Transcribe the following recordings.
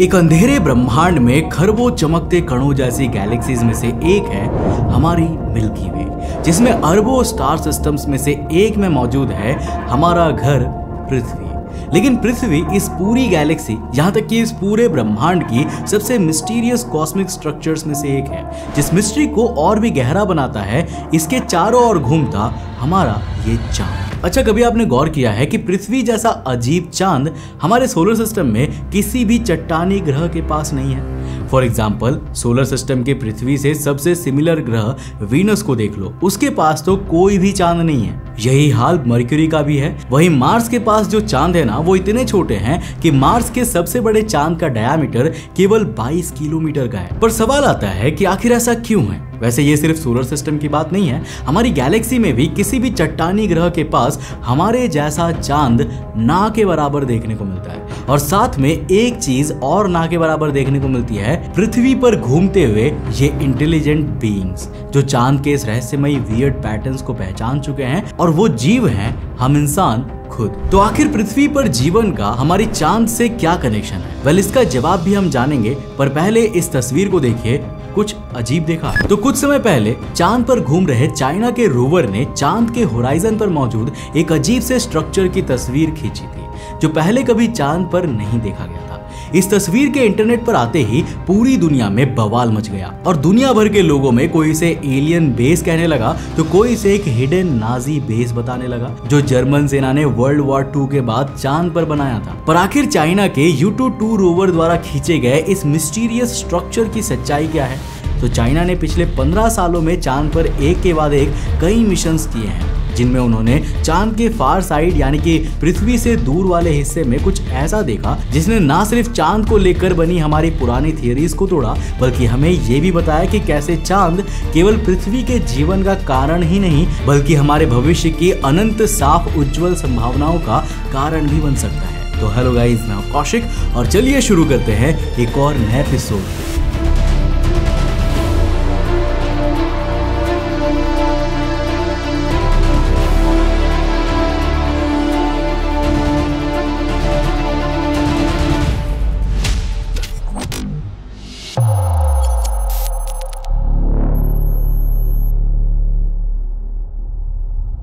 एक अंधेरे ब्रह्मांड में खरबों चमकते कणों जैसी गैलेक्सीज में से एक है हमारी मिल्की वे, जिसमें अरबों स्टार सिस्टम्स में से एक में मौजूद है हमारा घर पृथ्वी। लेकिन पृथ्वी इस पूरी गैलेक्सी, यहाँ तक कि इस पूरे ब्रह्मांड की सबसे मिस्टीरियस कॉस्मिक स्ट्रक्चर्स में से एक है, जिस मिस्ट्री को और भी गहरा बनाता है इसके चारों ओर घूमता हमारा ये चांद। अच्छा, कभी आपने गौर किया है कि पृथ्वी जैसा अजीब चांद हमारे सोलर सिस्टम में किसी भी चट्टानी ग्रह के पास नहीं है? फॉर एग्जाम्पल, सोलर सिस्टम के पृथ्वी से सबसे सिमिलर ग्रह वीनस को देख लो, उसके पास तो कोई भी चांद नहीं है। यही हाल मर्क्यूरी का भी है। वहीं मार्स के पास जो चांद है ना, वो इतने छोटे हैं कि मार्स के सबसे बड़े चांद का डायामीटर केवल 22 किलोमीटर का है। पर सवाल आता है कि आखिर ऐसा क्यों है? वैसे ये सिर्फ सोलर सिस्टम की बात नहीं है, हमारी गैलेक्सी में भी किसी भी चट्टानी ग्रह के पास हमारे जैसा चांद ना के बराबर देखने को मिलता है। और साथ में एक चीज और ना के बराबर देखने को मिलती है, पृथ्वी पर घूमते हुए ये इंटेलिजेंट बीइंग्स जो चांद के इस रहस्यमयी वियर्ड पैटर्न्स को पहचान चुके हैं, और वो जीव हैं हम इंसान खुद। तो आखिर पृथ्वी पर जीवन का हमारी चांद से क्या कनेक्शन है? वेल, इसका जवाब भी हम जानेंगे, पर पहले इस तस्वीर को देखिए। कुछ अजीब देखा तो कुछ समय पहले चांद पर घूम रहे चाइना के रोवर ने चांद के होराइजन पर मौजूद एक अजीब से स्ट्रक्चर की तस्वीर खींची थी, जो पहले कभी चांद पर नहीं देखा गया था। इस तस्वीर के इंटरनेट पर आते ही पूरी दुनिया में बवाल मच गया, और दुनिया भर के लोगों में कोई इसे एलियन बेस कहने लगा तो कोई इसे एक हिडन नाजी बेस बताने लगा, जो जर्मन सेना ने वर्ल्ड वॉर 2 के बाद चांद पर बनाया था। पर आखिर चाइना के U-2 रोवर द्वारा खींचे गए इस मिस्टीरियस स्ट्रक्चर की सच्चाई क्या है? तो चाइना ने पिछले 15 सालों में चांद पर एक के बाद एक कई मिशंस किए हैं, जिनमें उन्होंने चांद के फार साइड यानी कि पृथ्वी से दूर वाले हिस्से में कुछ ऐसा देखा जिसने ना सिर्फ चांद को लेकर बनी हमारी पुरानी थियरीज को तोड़ा, बल्कि हमें ये भी बताया कि कैसे चांद केवल पृथ्वी के जीवन का कारण ही नहीं, बल्कि हमारे भविष्य की अनंत साफ उज्जवल संभावनाओं का कारण भी बन सकता है। तो हेलो गाइस, मैं हूं कौशिक, और चलिए शुरू करते हैं एक और नए एपिसोड।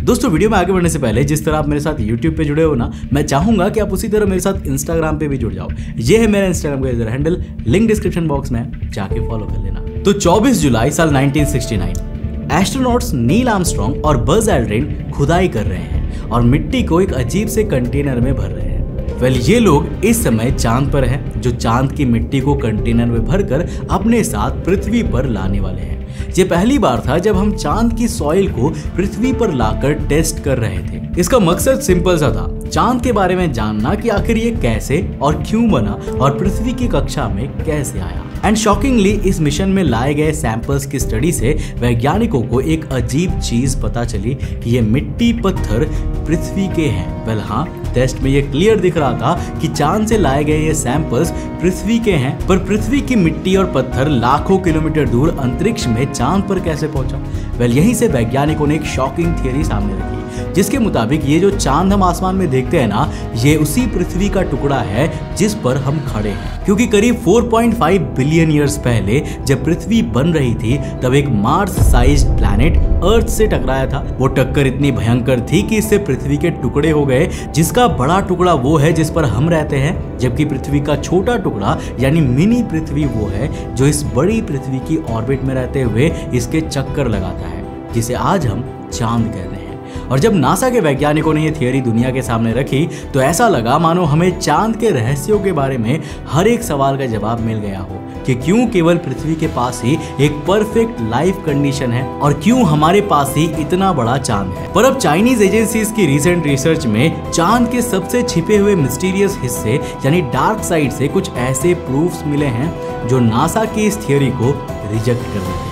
दोस्तों, वीडियो में आगे बढ़ने से पहले जिस तरह आप मेरे साथ YouTube पे जुड़े हो ना, मैं चाहूंगा कि आप उसी तरह मेरे साथ Instagram पे भी जुड़ जाओ। ये है मेरा Instagram का user handle, link description box में, जाके फॉलो कर लेना। तो 24 जुलाई साल 1969 एस्ट्रोनॉट्स नील आर्मस्ट्रॉन्ग और बज एल्ड्रिन खुदाई कर रहे हैं और मिट्टी को एक अजीब से कंटेनर में भर रहे हैं। वेल, ये लोग इस समय चांद पर हैं, जो चांद की मिट्टी को कंटेनर में भरकर अपने साथ पृथ्वी पर लाने वाले हैं। ये पहली बार था जब हम चांद की सॉइल को पृथ्वी पर लाकर टेस्ट कर रहे थे। इसका मकसद सिंपल सा था, चांद के बारे में जानना कि आखिर ये कैसे और क्यों बना और पृथ्वी की कक्षा में कैसे आया। एंड शॉकिंगली, इस मिशन में लाए गए सैंपल्स की स्टडी से वैज्ञानिकों को एक अजीब चीज पता चली कि ये मिट्टी पत्थर पृथ्वी के हैं। वेल हाँ, टेस्ट में ये क्लियर दिख रहा था कि चांद से लाए गए ये सैंपल्स पृथ्वी के हैं, पर पृथ्वी की मिट्टी और पत्थर लाखों किलोमीटर दूर अंतरिक्ष में चांद पर कैसे पहुंचा? वेल, यहीं से वैज्ञानिकों ने एक शॉकिंग थियरी सामने रखी, जिसके मुताबिक ये जो चांद हम आसमान में देखते हैं ना, ये उसी पृथ्वी का टुकड़ा है जिस पर हम खड़े हैं। क्योंकि करीब 4.5 बिलियन ईयर्स पहले जब पृथ्वी बन रही थी, तब एक मार्स साइज्ड प्लैनेट अर्थ से टकराया था। वो टक्कर इतनी भयंकर थी कि इससे पृथ्वी के टुकड़े हो गए, जिसका बड़ा टुकड़ा वो है जिस पर हम रहते हैं, जबकि पृथ्वी का छोटा टुकड़ा यानी मिनी पृथ्वी वो है जो इस बड़ी पृथ्वी की ऑर्बिट में रहते हुए इसके चक्कर लगाता है, जिसे आज हम चांद कहते हैं। और जब नासा के वैज्ञानिकों ने ये थियरी दुनिया के सामने रखी, तो ऐसा लगा मानो हमें चांद के रहस्यों के बारे में हर एक सवाल का जवाब मिल गया हो कि क्यों केवल पृथ्वी के पास ही एक परफेक्ट लाइफ कंडीशन है और क्यों हमारे पास ही इतना बड़ा चांद है। पर अब चाइनीज एजेंसीज की रिसेंट रिसर्च में चांद के सबसे छिपे हुए मिस्टीरियस हिस्से यानी डार्क साइड से कुछ ऐसे प्रूफ्स मिले हैं जो नासा की इस थियरी को रिजेक्ट कर देते हैं।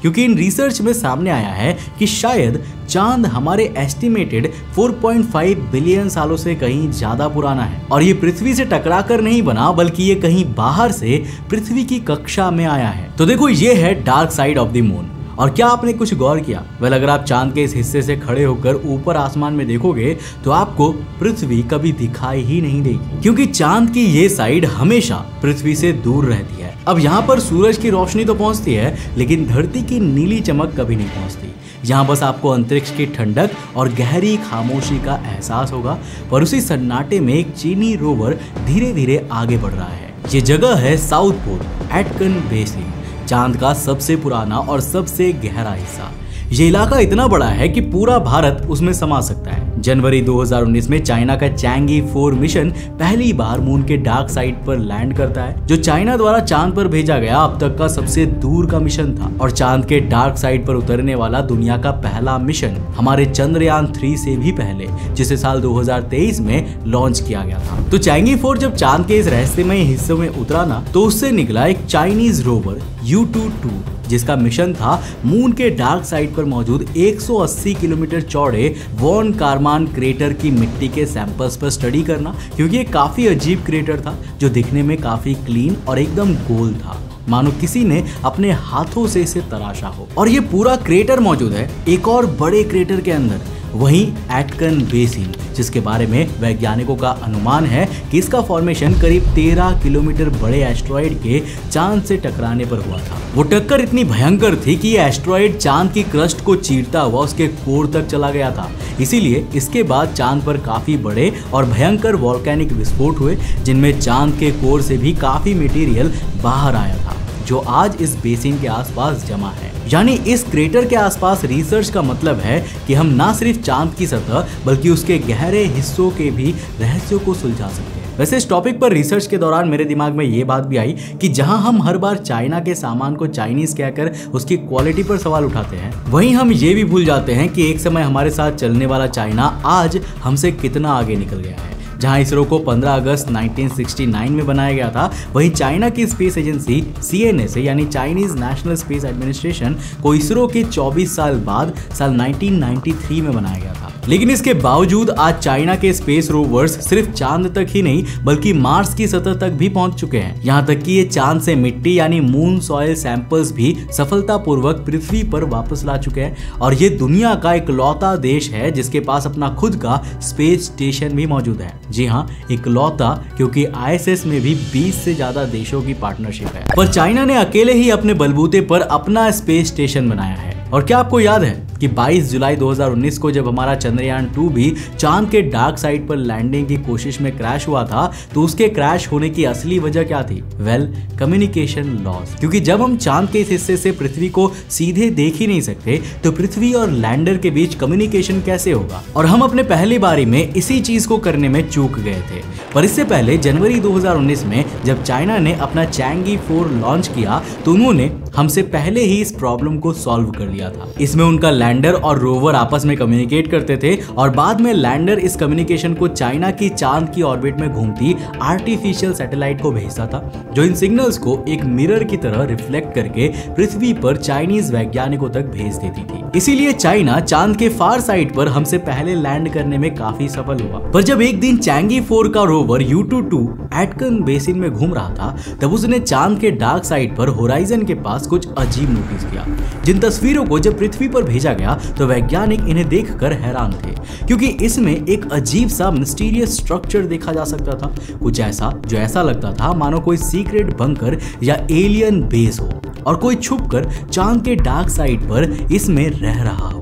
क्योंकि इन रिसर्च में सामने आया है कि शायद चांद हमारे एस्टिमेटेड 4.5 बिलियन सालों से कहीं ज्यादा पुराना है, और ये पृथ्वी से टकराकर नहीं बना, बल्कि ये कहीं बाहर से पृथ्वी की कक्षा में आया है। तो देखो, ये है dark side of the moon. और क्या आपने कुछ गौर किया? वेल, अगर आप चांद के इस हिस्से से खड़े होकर ऊपर आसमान में देखोगे तो आपको पृथ्वी कभी दिखाई ही नहीं देगी, क्योंकि चांद की ये साइड हमेशा पृथ्वी से दूर रहती है। अब यहाँ पर सूरज की रोशनी तो पहुंचती है, लेकिन धरती की नीली चमक कभी नहीं पहुंचती। यहाँ बस आपको अंतरिक्ष की ठंडक और गहरी खामोशी का एहसास होगा। पर उसी सन्नाटे में एक चीनी रोवर धीरे धीरे आगे बढ़ रहा है। ये जगह है साउथ पोल एटकन बेसिन, चांद का सबसे पुराना और सबसे गहरा हिस्सा। ये इलाका इतना बड़ा है कि पूरा भारत उसमें समा सकता है। जनवरी 2019 में चाइना का चैंगी 4 मिशन पहली बार मून के डार्क साइड पर लैंड करता है, जो चाइना द्वारा चांद पर भेजा गया अब तक का सबसे दूर का मिशन था। और चांद के डार्क साइड पर उतरने वाला दुनिया का पहला मिशन हमारे चंद्रयान 3 से भी पहले, जिसे साल 2023 में लॉन्च किया गया था। तो चैंगी 4 जब चांद के इस रहस्यमय हिस्से में उतरा ना, तो उससे निकला एक चाइनीज रोवर U22, जिसका मिशन था मून के डार्क साइड पर मौजूद 180 किलोमीटर चौड़े वॉन कारमान क्रेटर की मिट्टी के सैंपल्स पर स्टडी करना, क्योंकि ये काफी अजीब क्रेटर था जो दिखने में काफी क्लीन और एकदम गोल था, मानो किसी ने अपने हाथों से इसे तराशा हो। और ये पूरा क्रेटर मौजूद है एक और बड़े क्रेटर के अंदर, वहीं एटकन बेसिन, जिसके बारे में वैज्ञानिकों का अनुमान है कि इसका फॉर्मेशन करीब 13 किलोमीटर बड़े एस्ट्रॉयड के चांद से टकराने पर हुआ था। वो टक्कर इतनी भयंकर थी कि ये एस्ट्रॉयड चांद की क्रस्ट को चीरता हुआ उसके कोर तक चला गया था। इसीलिए इसके बाद चांद पर काफी बड़े और भयंकर वॉल्केनिक विस्फोट हुए, जिनमें चांद के कोर से भी काफी मटेरियल बाहर आया था, जो आज इस बेसिन के आसपास जमा है। यानी इस क्रेटर के आसपास रिसर्च का मतलब है कि हम ना सिर्फ चांद की सतह बल्कि उसके गहरे हिस्सों के भी रहस्यों को सुलझा सकते हैं। वैसे इस टॉपिक पर रिसर्च के दौरान मेरे दिमाग में ये बात भी आई कि जहां हम हर बार चाइना के सामान को चाइनीज कहकर उसकी क्वालिटी पर सवाल उठाते हैं, वहीं हम ये भी भूल जाते हैं कि एक समय हमारे साथ चलने वाला चाइना आज हमसे कितना आगे निकल गया है। जहां इसरो को 15 अगस्त 1969 में बनाया गया था, वहीं चाइना की स्पेस एजेंसी CNSA यानी चाइनीज नेशनल स्पेस एडमिनिस्ट्रेशन को इसरो के 24 साल बाद साल 1993 में बनाया गया था। लेकिन इसके बावजूद आज चाइना के स्पेस रोवर्स सिर्फ चांद तक ही नहीं बल्कि मार्स की सतह तक भी पहुंच चुके हैं। यहाँ तक कि ये चांद से मिट्टी यानी मून सॉइल सैंपल्स भी सफलतापूर्वक पृथ्वी पर वापस ला चुके हैं। और ये दुनिया का इकलौता देश है जिसके पास अपना खुद का स्पेस स्टेशन भी मौजूद है। जी हाँ, इकलौता, क्योंकि ISS में भी 20 से ज्यादा देशों की पार्टनरशिप है, पर चाइना ने अकेले ही अपने बलबूते पर अपना स्पेस स्टेशन बनाया है। और क्या आपको याद है कि 22 जुलाई 2019 को जब हमारा चंद्रयान 2 भी चांद के डार्क साइड पर लैंडिंग की कोशिश में क्रैश हुआ था, तो उसके क्रैश होने की असली वजह क्या थी? Well, communication loss. क्योंकि जब हम चांद के इस हिस्से से पृथ्वी को सीधे देख ही नहीं सकते, तो पृथ्वी और लैंडर के बीच कम्युनिकेशन कैसे होगा? और हम अपने पहली बारी में इसी चीज को करने में चूक गए थे। पर इससे पहले जनवरी 2019 में जब चाइना ने अपना चैंगी 4 लॉन्च किया, तो उन्होंने हमसे पहले ही इस प्रॉब्लम को सॉल्व कर लिया था। इसमें उनका लैंडर और रोवर आपस में कम्युनिकेट करते थे और बाद में लैंडर इस कम्युनिकेशन को चाइना की चांद की ऑर्बिट में घूमती आर्टिफिशियल सैटेलाइट को भेजता था, जो इन सिग्नल्स को एक मिरर की तरह रिफ्लेक्ट करके पृथ्वी पर चाइनीज वैज्ञानिकों तक भेज देती थी। इसीलिए चाइना चांद के फार साइड पर हमसे पहले लैंड करने में काफी सफल हुआ। पर जब एक दिन चैंगी 4 का रोवर U22 एटकन बेसिन में घूम रहा था, तब उसने चांद के डार्क साइड पर होराइजन के पास कुछ अजीब नोटिस किया। जिन तस्वीरों को जब पृथ्वी पर भेजा गया तो वैज्ञानिक इन्हें देखकर हैरान थे, क्योंकि इसमें एक अजीब सा मिस्टीरियस स्ट्रक्चर देखा जा सकता था, कुछ ऐसा जो ऐसा लगता था मानो कोई सीक्रेट बंकर या एलियन बेस हो और कोई छुपकर चांद के डार्क साइड पर इसमें रह रहा हो।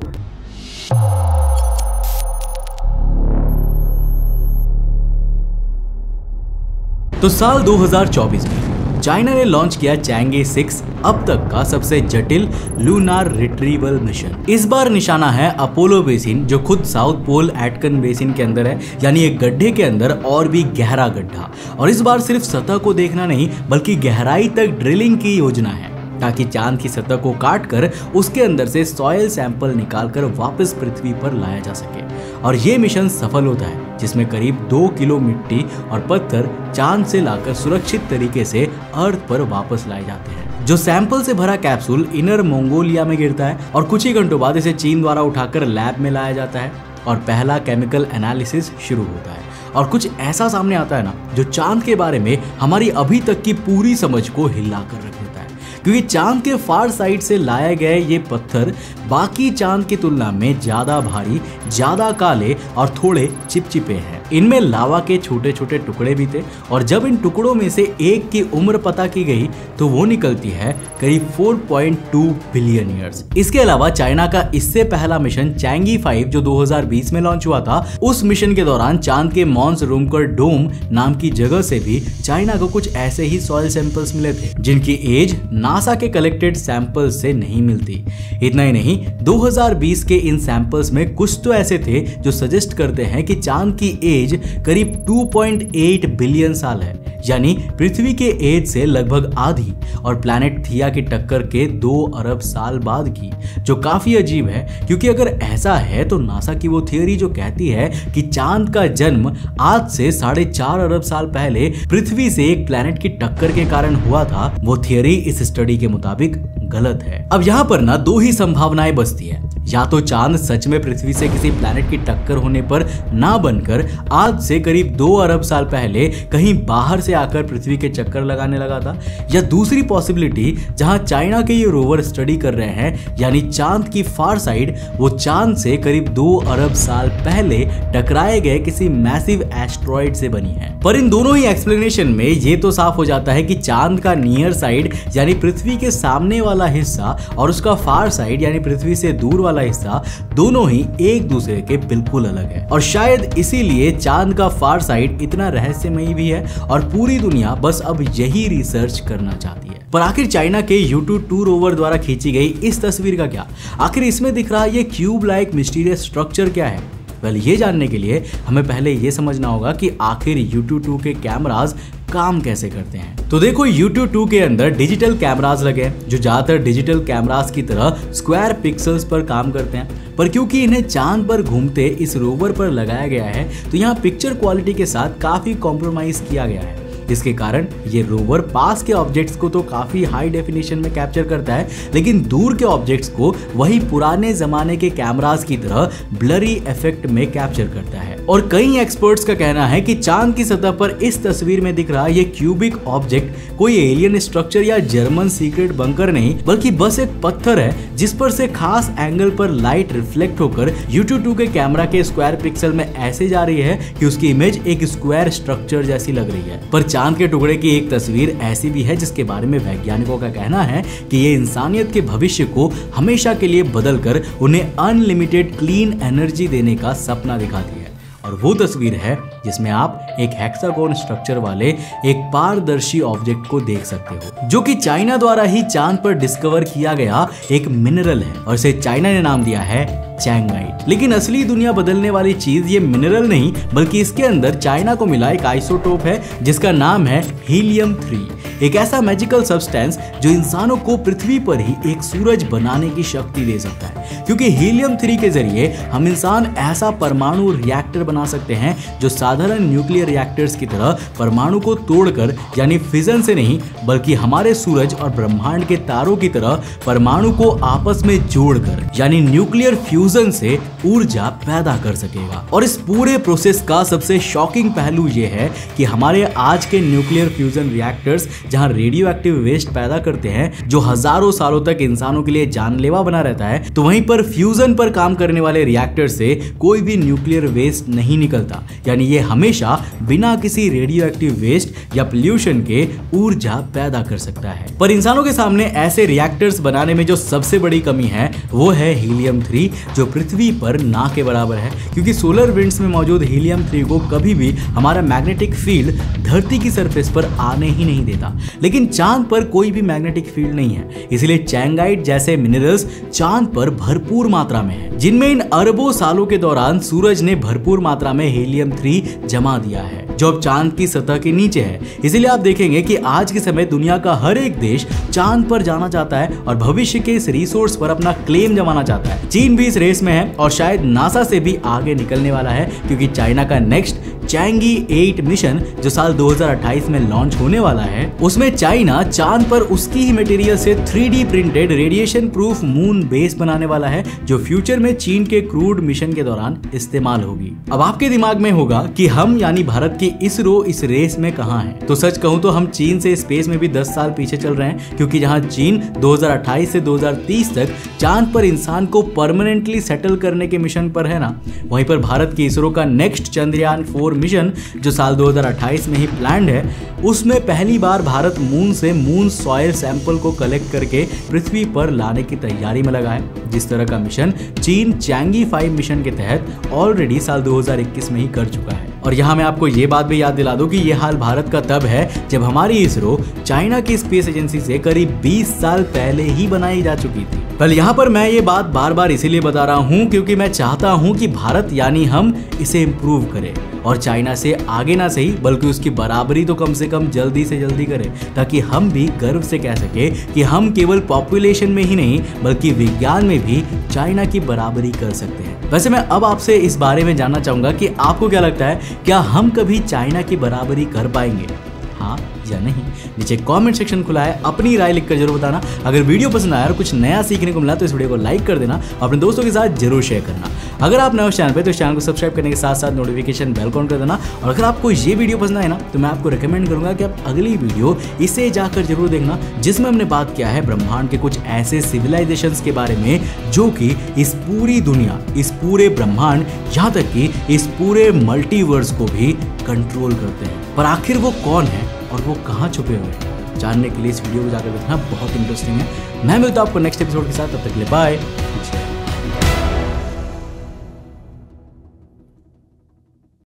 तो साल 2024 में चाइना ने लॉन्च किया चैंगी 6, अब तक का सबसे जटिल लूनार रिट्रीवल मिशन। इस बार निशाना है अपोलो बेसिन, जो खुद साउथ पोल एटकन बेसिन के अंदर है, यानी एक गड्ढे के अंदर और भी गहरा गड्ढा। और इस बार सिर्फ सतह को देखना नहीं बल्कि गहराई तक ड्रिलिंग की योजना है, ताकि चांद की सतह को काट कर उसके अंदर से सॉइल सैंपल निकालकर वापस पृथ्वी पर लाया जा सके। और ये मिशन सफल होता है, जिसमें करीब 2 किलो मिट्टी और पत्थर चांद से लाकर सुरक्षित तरीके से अर्थ पर वापस लाए जाते हैं। जो सैंपल से भरा कैप्सूल इनर मंगोलिया में गिरता है और कुछ ही घंटों बाद इसे चीन द्वारा उठाकर लैब में लाया जाता है और पहला केमिकल एनालिसिस शुरू होता है। और कुछ ऐसा सामने आता है ना, जो चांद के बारे में हमारी अभी तक की पूरी समझ को हिला कर रख देता है। क्योंकि चांद के फार साइड से लाए गए ये पत्थर बाकी चांद की तुलना में ज्यादा भारी, ज्यादा काले और थोड़े चिपचिपे हैं। इनमें लावा के छोटे छोटे टुकड़े भी थे और जब इन टुकड़ों में से एक की उम्र पता की गई तो वो निकलती है करीब 4.2 बिलियन ईयर्स। इसके अलावा चाइना का इससे पहला मिशन चैंगी 5 जो 2020 में लॉन्च हुआ था, उस मिशन के दौरान चांद के मॉन्स रूमकर डोम नाम की जगह से भी चाइना को कुछ ऐसे ही सॉइल सैंपल्स मिले थे जिनकी एज नासा के कलेक्टेड सैंपल्स से नहीं मिलती। इतना ही नहीं, 2020 के इन सैंपल्स में कुछ तो ऐसे थे जो सजेस्ट करते हैं कि चांद की एज करीब 2.8 बिलियन साल है, यानी पृथ्वी के एज से लगभग आधी, और प्लैनेट थिया की टक्कर के 2 अरब साल बाद की, जो काफी अजीब है क्योंकि अगर ऐसा है तो नासा की वो थियरी जो कहती है कि चांद का जन्म आज से 4.5 अरब साल पहले पृथ्वी से एक प्लैनेट की टक्कर के कारण हुआ था, वो थियरी इस स्टडी के मुताबिक गलत है। अब यहाँ पर ना 2 ही संभावनाएं बचती है, या तो चांद सच में पृथ्वी से किसी प्लैनेट की टक्कर होने पर ना बनकर आज से करीब 2 अरब साल पहले कहीं बाहर से आकर पृथ्वी के चक्कर लगाने लगा था, या दूसरी पॉसिबिलिटी जहां चाइना के ये रोवर स्टडी कर रहे हैं, यानी चांद की फार साइड, वो चांद से करीब 2 अरब साल पहले टकराए गए किसी मैसिव एस्ट्रॉइड से बनी है। पर इन दोनों ही एक्सप्लेनेशन में ये तो साफ हो जाता है कि चांद का नियर साइड यानी पृथ्वी के सामने वाला हिस्सा और उसका फार साइड यानी पृथ्वी से दूर वाला हिस्सा दोनों ही एक दूसरे के बिल्कुल अलग है, और शायद इसीलिए चांद का फार साइड इतना रहस्यमयी भी है और पूरी दुनिया बस अब यही रिसर्च करना चाहती है। पर आखिर चाइना के U22 रोवर द्वारा खींची गई इस तस्वीर का क्या? आखिर इसमें दिख रहा ये क्यूब लाइक मिस्टीरियस स्ट्रक्चर क्या है? वेल, ये जानने के लिए हमें पहले ये समझना होगा कि आखिर U22 के कैमरास काम कैसे करते हैं। तो देखो, U22 के अंदर डिजिटल कैमरास लगे हैं जो ज्यादातर डिजिटल कैमरास की तरह स्क्वायर पिक्सल्स पर काम करते हैं, पर क्योंकि इन्हें चांद पर घूमते इस रोवर पर लगाया गया है तो यहाँ पिक्चर क्वालिटी के साथ काफी कॉम्प्रोमाइज किया गया है। इसके कारण ये रोवर पास के ऑब्जेक्ट्स को तो काफी हाई डेफिनेशन में कैप्चर करता है, लेकिन दूर के ऑब्जेक्ट्स को वही पुराने जमाने के कैमरास की तरह ब्लरी इफेक्ट में कैप्चर करता है। और कई एक्सपर्ट्स का कहना है कि चांद की सतह पर इस तस्वीर में दिख रहा ये क्यूबिक ऑब्जेक्ट कोई एलियन स्ट्रक्चर या जर्मन सीक्रेट बंकर नहीं, बल्कि बस एक पत्थर है जिस पर से खास एंगल पर लाइट रिफ्लेक्ट होकर U22 के कैमरा के स्क्वायर पिक्सल में ऐसे जा रही है कि उसकी इमेज एक स्क्वायर स्ट्रक्चर जैसी लग रही है। पर चांद के टुकड़े की एक तस्वीर ऐसी भी है जिसके बारे में वैज्ञानिकों का कहना है कि ये इंसानियत के भविष्य को हमेशा के लिए बदलकर उन्हें अनलिमिटेड क्लीन एनर्जी देने का सपना दिखाती है। और वो तस्वीर है जिसमें आप एक हेक्सागोन स्ट्रक्चर वाले एक पारदर्शी ऑब्जेक्ट को देख सकते हो, जो कि चाइना द्वारा ही चांद पर डिस्कवर किया गया एक मिनरल है और इसे चाइना ने नाम दिया है चैंगाइट। लेकिन असली दुनिया बदलने वाली चीज ये मिनरल नहीं, बल्कि इसके अंदर चाइना को मिला एक आइसोटोप है जिसका नाम है हीलियम 3, एक ऐसा मैजिकल सब्सटेंस जो इंसानों को पृथ्वी पर ही एक सूरज बनाने की शक्ति दे सकता है, क्योंकि हीलियम 3 के जरिए हम इंसान ऐसा परमाणु रिएक्टर बना सकते हैं जो साधारण न्यूक्लियर रिएक्टर्स की तरह परमाणु को तोड़कर, यानी फिजन से नहीं बल्कि हमारे सूरज और ब्रह्मांड के तारों की तरह परमाणु को आपस में जोड़कर, यानी न्यूक्लियर फ्यूजन से ऊर्जा पैदा कर सकेगा। और इस पूरे प्रोसेस का सबसे शॉकिंग पहलू यह है कि हमारे आज के न्यूक्लियर फ्यूजन रिएक्टर्स जहां रेडियो एक्टिव वेस्ट पैदा करते हैं जो हजारों सालों तक इंसानों के लिए जानलेवा बना रहता है, तो वहीं पर फ्यूजन पर काम करने वाले रिएक्टर से कोई भी न्यूक्लियर वेस्ट नहीं निकलता, यानी ये हमेशा बिना किसी रेडियो एक्टिव वेस्ट या पोल्यूशन के ऊर्जा पैदा कर सकता है। पर इंसानों के सामने ऐसे रिएक्टर्स बनाने में जो सबसे बड़ी कमी है वो है हीलियम 3, जो पृथ्वी पर ना के बराबर है, क्योंकि सोलर विंड्स में मौजूद हीलियम 3 को कभी भी हमारा मैग्नेटिक फील्ड धरती की सरफेस पर आने ही नहीं देता। लेकिन चांद पर कोई भी मैग्नेटिक फील्ड नहीं है, इसलिए चैंगाइट जैसे मिनरल्स चांद पर भरपूर मात्रा में है, जिनमें इन अरबों सालों के दौरान सूरज ने भरपूर मात्रा में हीलियम 3 जमा दिया है, जो अब चांद की सतह के नीचे है। इसीलिए आप देखेंगे कि आज के समय दुनिया का हर एक देश चांद पर जाना चाहता है और भविष्य के इस रिसोर्स पर अपना क्लेम जमाना चाहता है। चीन भी इस रेस में है और शायद नासा से भी आगे निकलने वाला है, क्योंकि चाइना का नेक्स्ट चैंगी 8 मिशन जो साल 2028 में लॉन्च होने वाला है, उसमें चाइना चांद पर उसकी ही मटेरियल से 3D printed radiation proof moon base बनाने वाला है, जो फ्यूचर में चीन के क्रूड मिशन के दौरान इस्तेमाल होगी। अब आपके दिमाग में होगा कि हम यानी भारत की इसरो इस रेस में कहाँ है। तो सच कहूं तो हम चीन से स्पेस में भी 10 साल पीछे चल रहे हैं, क्योंकि जहां चीन 2028 से 2030 तक चांद पर इंसान को परमानेंटली सेटल करने के मिशन पर है ना, वहीं पर भारत की इसरो का नेक्स्ट चंद्रयान 4 मिशन जो साल 2028 में ही प्लान्ड है, उसमें पहली बार भारत मून से मून सॉइल सैंपल को कलेक्ट करके पृथ्वी पर लाने की तैयारी में लगा है। जिस तरह का मिशन चीन चैंगी 5 मिशन के तहत ऑलरेडी साल 2021 में ही कर चुका है। और यहाँ मैं आपको ये बात भी याद दिला दूं कि ये हाल भारत का तब है जब हमारी इसरो चाइना की स्पेस एजेंसी से करीब 20 साल पहले ही बनाई जा चुकी थी। पर यहाँ पर मैं ये बात बार बार इसीलिए बता रहा हूँ क्योंकि मैं चाहता हूँ कि भारत यानी हम इसे इम्प्रूव करें और चाइना से आगे ना सही बल्कि उसकी बराबरी तो कम से कम जल्दी से जल्दी करें, ताकि हम भी गर्व से कह सके कि हम केवल पॉपुलेशन में ही नहीं बल्कि विज्ञान में भी चाइना की बराबरी कर सकते हैं। वैसे मैं अब आपसे इस बारे में जानना चाहूंगा कि आपको क्या लगता है, क्या हम कभी चाइना की बराबरी कर पाएंगे, हाँ या नहीं? नीचे कमेंट सेक्शन खुला है, अपनी राय लिखकर जरूर बताना। अगर वीडियो पसंद आया और कुछ नया सीखने को मिला तो इस वीडियो को लाइक कर देना और अपने दोस्तों के साथ जरूर शेयर करना। अगर आप नए चैनल पे तो इस चैनल को सब्सक्राइब करने के साथ साथ नोटिफिकेशन बेल ऑन कर देना। और अगर आपको ये वीडियो पसंद आए ना तो मैं आपको रिकमेंड करूंगा कि आप अगली वीडियो इसे जाकर जरूर देखना, जिसमें हमने बात किया है ब्रह्मांड के कुछ ऐसे सिविलाइजेशंस के बारे में जो कि इस पूरी दुनिया, इस पूरे ब्रह्मांड, यहाँ तक कि इस पूरे मल्टीवर्स को भी कंट्रोल करते हैं। पर आखिर वो कौन है और वो कहाँ छुपे हुए हैं, जानने के लिए इस वीडियो को जाकर देखना बहुत इंटरेस्टिंग है। मैं मिलता हूं आपको नेक्स्ट एपिसोड के साथ, तब तक के लिए बाय।